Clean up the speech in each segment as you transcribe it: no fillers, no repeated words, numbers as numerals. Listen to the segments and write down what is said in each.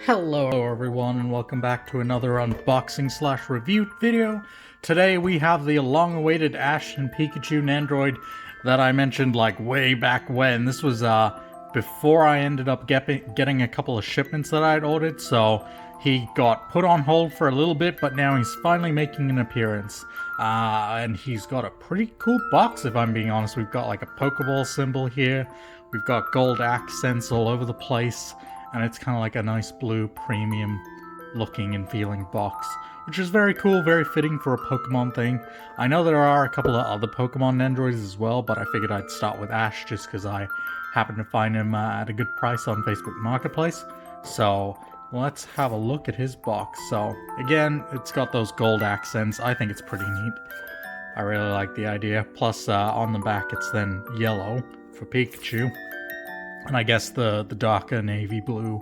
Hello everyone and welcome back to another unboxing / review video. Today we have the long-awaited Ash and Pikachu Nendoroid that I mentioned like way back when. This was before I ended up getting a couple of shipments that I had ordered, so he got put on hold for a little bit, but now he's finally making an appearance. And he's got a pretty cool box, if I'm being honest. We've got like a Pokeball symbol here. We've got gold accents all over the place. And it's kind of like a nice blue premium looking and feeling box, which is very cool, very fitting for a Pokemon thing. I know there are a couple of other Pokemon Nendoroids as well, but I figured I'd start with Ash just because I happened to find him at a good price on Facebook Marketplace. So let's have a look at his box. So again, it's got those gold accents. I think it's pretty neat. I really like the idea. Plus on the back it's then yellow for Pikachu. And I guess the darker navy blue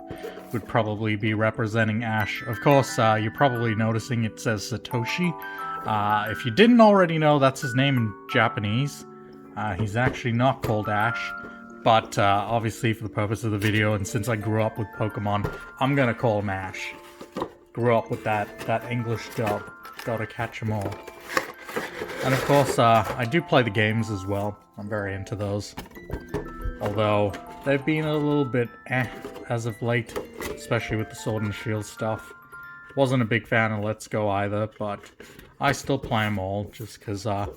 would probably be representing Ash. Of course, you're probably noticing it says Satoshi. If you didn't already know, that's his name in Japanese. He's actually not called Ash. But obviously for the purpose of the video, and since I grew up with Pokemon, I'm gonna call him Ash. Grew up with that English dub. Gotta catch 'em all. And of course, I do play the games as well. I'm very into those. Although they've been a little bit as of late, especially with the Sword and Shield stuff. Wasn't a big fan of Let's Go either, but I still play them all just because I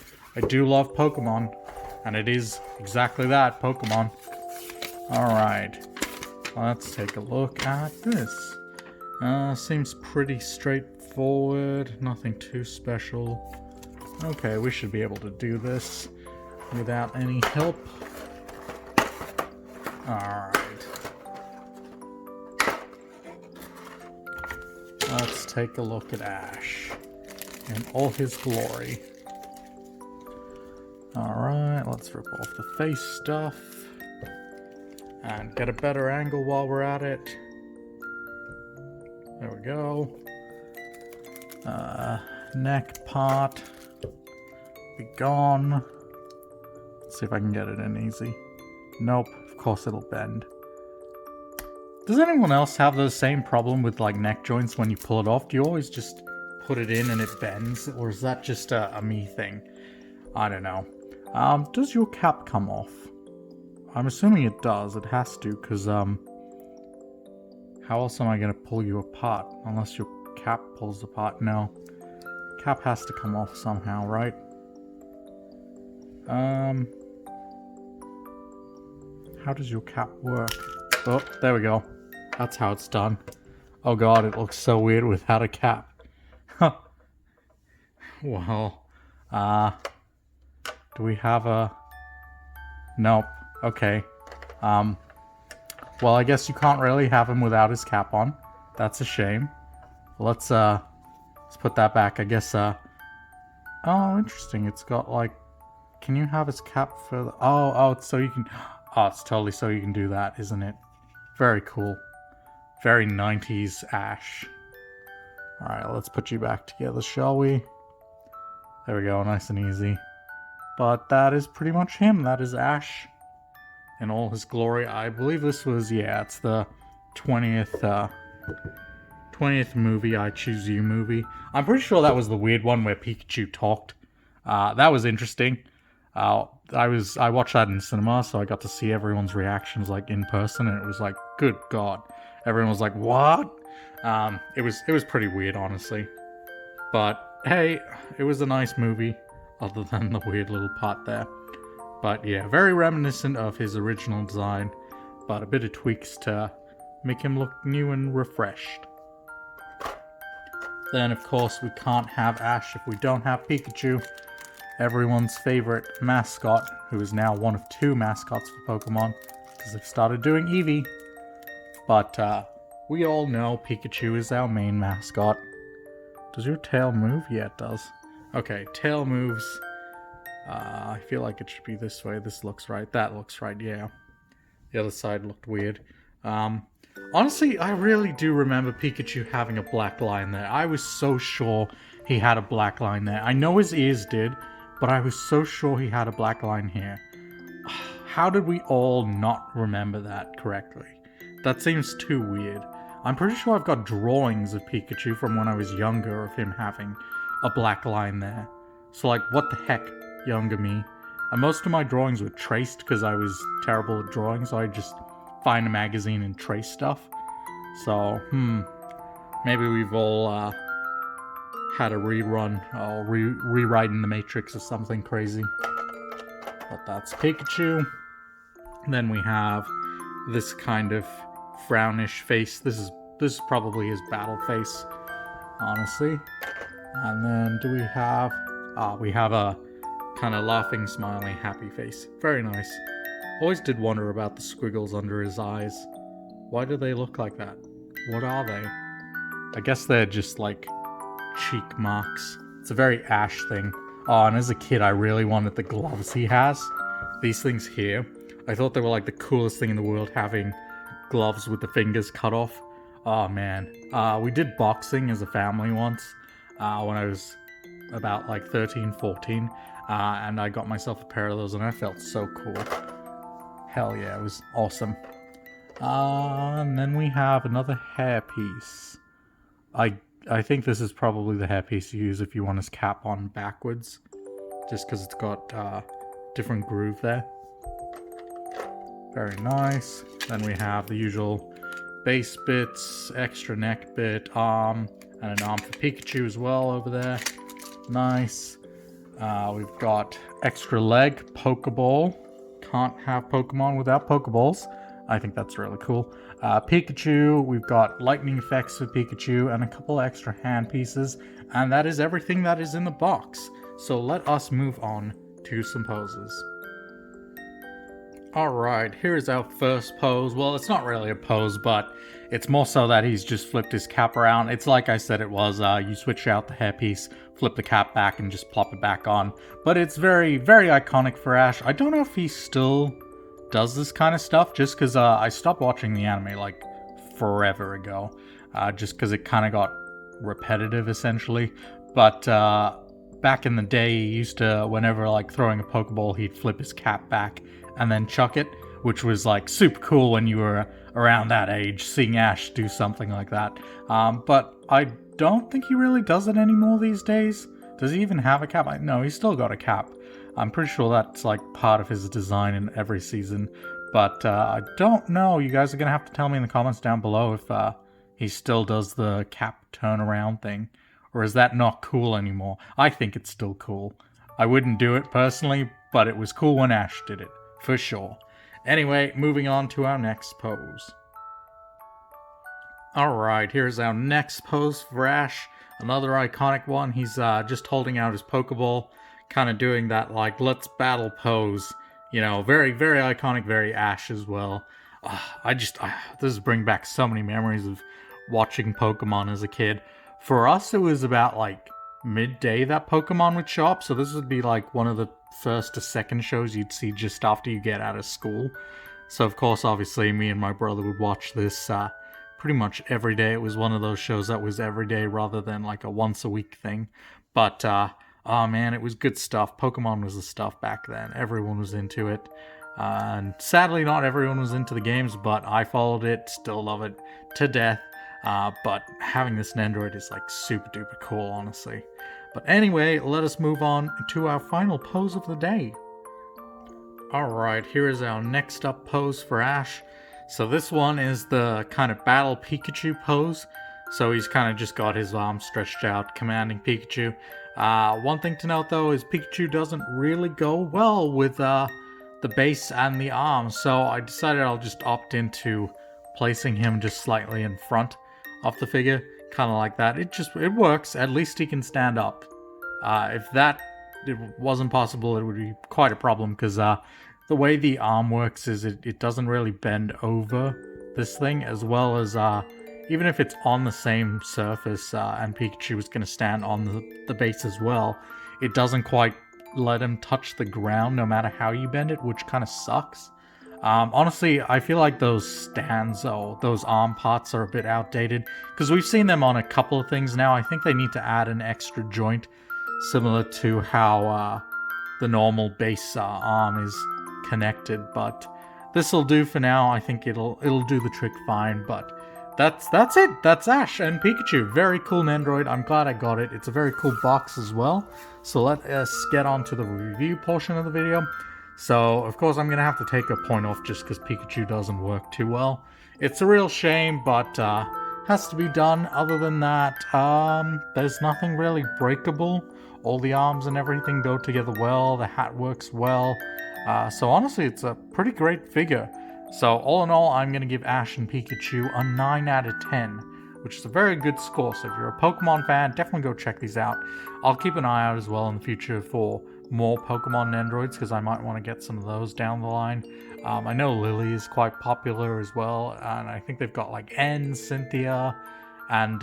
do love Pokemon, and it is exactly that, Pokemon. Alright, let's take a look at this. Seems pretty straightforward, nothing too special. Okay, we should be able to do this without any help. Alright. Let's take a look at Ash in all his glory. Alright, let's rip off the face stuff and get a better angle while we're at it. There we go. Neck part. Be gone. Let's see if I can get it in easy. Nope. Of course it'll bend. Does anyone else have the same problem with like neck joints when you pull it off? Do you always just put it in and it bends? Or is that just a me thing? I don't know. Does your cap come off? I'm assuming it does. It has to, because how else am I going to pull you apart? Unless your cap pulls apart. No. Cap has to come off somehow, right? How does your cap work? Oh, there we go. That's how it's done. Oh god, it looks so weird without a cap. Well, do we have a... Nope. Okay. Well, I guess you can't really have him without his cap on. That's a shame. Let's put that back. I guess, oh, interesting. It's got, like... Can you have his cap further? Oh, it's so you can... Oh, it's totally so you can do that, isn't it? Very cool. Very 90s Ash. Alright, let's put you back together, shall we? There we go, nice and easy. But that is pretty much him. That is Ash in all his glory. I believe this was, yeah, it's the 20th movie, I Choose You movie. I'm pretty sure that was the weird one where Pikachu talked. That was interesting. I watched that in cinema, so I got to see everyone's reactions like in person, and it was like, good god. Everyone was like, what? It was pretty weird, honestly. But hey, it was a nice movie, other than the weird little part there. But yeah, very reminiscent of his original design, but a bit of tweaks to make him look new and refreshed. Then of course we can't have Ash if we don't have Pikachu. Everyone's favorite mascot, who is now one of 2 mascots for Pokemon, because they've started doing Eevee. But we all know Pikachu is our main mascot. Does your tail move? Yeah, it does. Okay, tail moves. I feel like it should be this way. This looks right. That looks right, yeah. The other side looked weird. Honestly, I really do remember Pikachu having a black line there. I was so sure he had a black line there. I know his ears did, but I was so sure he had a black line here. How did we all not remember that correctly? That seems too weird. I'm pretty sure I've got drawings of Pikachu from when I was younger of him having a black line there. So like, what the heck, younger me? And most of my drawings were traced because I was terrible at drawing, so I just find a magazine and trace stuff. So, maybe we've all had a rerun or rewriting the Matrix or something crazy. But that's Pikachu. Then we have this kind of frownish face. This is probably his battle face, honestly. And then do we have... we have a kind of laughing, smiling, happy face. Very nice. Always did wonder about the squiggles under his eyes. Why do they look like that? What are they? I guess they're just like cheek marks. It's a very Ash thing. Oh, and as a kid, I really wanted the gloves he has. These things here. I thought they were like the coolest thing in the world, having gloves with the fingers cut off. Oh man. We did boxing as a family once when I was about like 13, 14. And I got myself a pair of those and I felt so cool. Hell yeah, it was awesome. And then we have another hairpiece. I think this is probably the hairpiece you use if you want his cap on backwards. Just because it's got different groove there. Very nice. Then we have the usual base bits, extra neck bit, arm, and an arm for Pikachu as well over there. Nice. We've got extra leg, Pokeball. Can't have Pokemon without Pokeballs. I think that's really cool. Pikachu, we've got lightning effects for Pikachu and a couple extra hand pieces. And that is everything that is in the box. So let us move on to some poses. Alright, here is our first pose. Well, it's not really a pose, but it's more so that he's just flipped his cap around. It's like I said it was, you switch out the hairpiece, flip the cap back, and just plop it back on. But it's very, very iconic for Ash. I don't know if he still does this kind of stuff, just because I stopped watching the anime like forever ago. Just because it kind of got repetitive, essentially. But back in the day, he used to, whenever like throwing a Pokeball, he'd flip his cap back and then chuck it, which was like super cool when you were around that age, seeing Ash do something like that. But I don't think he really does it anymore these days. Does he even have a cap? No, he's still got a cap. I'm pretty sure that's like part of his design in every season. But I don't know. You guys are going to have to tell me in the comments down below if he still does the cap turnaround thing. Or is that not cool anymore? I think it's still cool. I wouldn't do it personally, but it was cool when Ash did it. For sure. Anyway, moving on to our next pose. Alright, here's our next pose for Ash. Another iconic one. He's just holding out his Pokeball. Kind of doing that, like, let's battle pose. You know, very, very iconic, very Ash as well. This brings back so many memories of watching Pokemon as a kid. For us, it was about, like, midday that Pokemon would show up. So this would be, like, one of the first to second shows you'd see just after you get out of school. So, of course, obviously, me and my brother would watch this pretty much every day. It was one of those shows that was every day rather than, like, a once-a-week thing. But, oh man, it was good stuff. Pokemon was the stuff back then. Everyone was into it. And sadly, not everyone was into the games, but I followed it, still love it to death. But having this Nendoroid is like super duper cool, honestly. But anyway, let us move on to our final pose of the day. Alright, here is our next up pose for Ash. So this one is the kind of battle Pikachu pose. So he's kind of just got his arms stretched out, commanding Pikachu. One thing to note though is Pikachu doesn't really go well with the base and the arms. So I decided I'll just opt into placing him just slightly in front of the figure. Kind of like that. It works. At least he can stand up. If it wasn't possible, it would be quite a problem because the way the arm works is it doesn't really bend over this thing, as well as even if it's on the same surface and Pikachu is going to stand on the base as well, it doesn't quite let him touch the ground no matter how you bend it, which kind of sucks. Honestly, I feel like those stands or those arm parts are a bit outdated because we've seen them on a couple of things now. I think they need to add an extra joint similar to how the normal base arm is connected, but this will do for now. I think it'll do the trick fine, but that's it. That's Ash and Pikachu. Very cool Nendoroid. I'm glad I got it. It's a very cool box as well. So let us get on to the review portion of the video. So, of course, I'm going to have to take a point off just because Pikachu doesn't work too well. It's a real shame, but has to be done. Other than that, there's nothing really breakable. All the arms and everything go together well. The hat works well. So honestly, it's a pretty great figure. So all in all, I'm going to give Ash and Pikachu a 9 out of 10, which is a very good score. So if you're a Pokemon fan, definitely go check these out. I'll keep an eye out as well in the future for more Pokemon Nendoroids, because I might want to get some of those down the line. I know Lily is quite popular as well, and I think they've got like N, Cynthia, and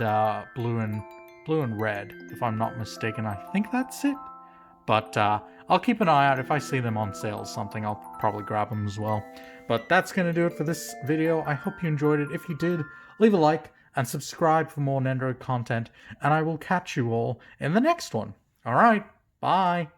Blue and Red, if I'm not mistaken. I think that's it. But I'll keep an eye out. If I see them on sale or something, I'll probably grab them as well. But that's going to do it for this video. I hope you enjoyed it. If you did, leave a like and subscribe for more Nendoroid content, and I will catch you all in the next one. Alright, bye!